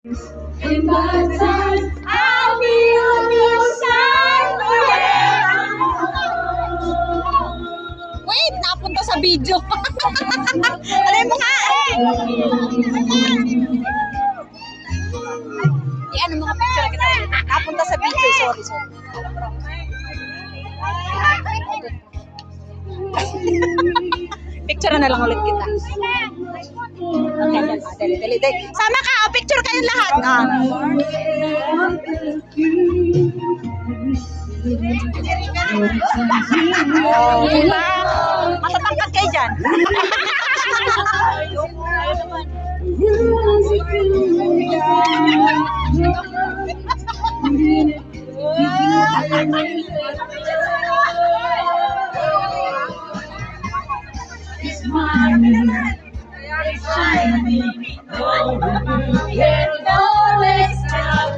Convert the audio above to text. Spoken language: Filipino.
In my time, I'll be on your side forever. Wait, napunta sa video. Alay mo nga eh. Ano mga picture kita? Napunta sa video. Sorry. Picture na lang ulit kita. Okay, dali. Sama ka, picture kayong lahat. Oh, diba? Matatangkad kayo dyan. It's mine. It's shining. Don't let it stop.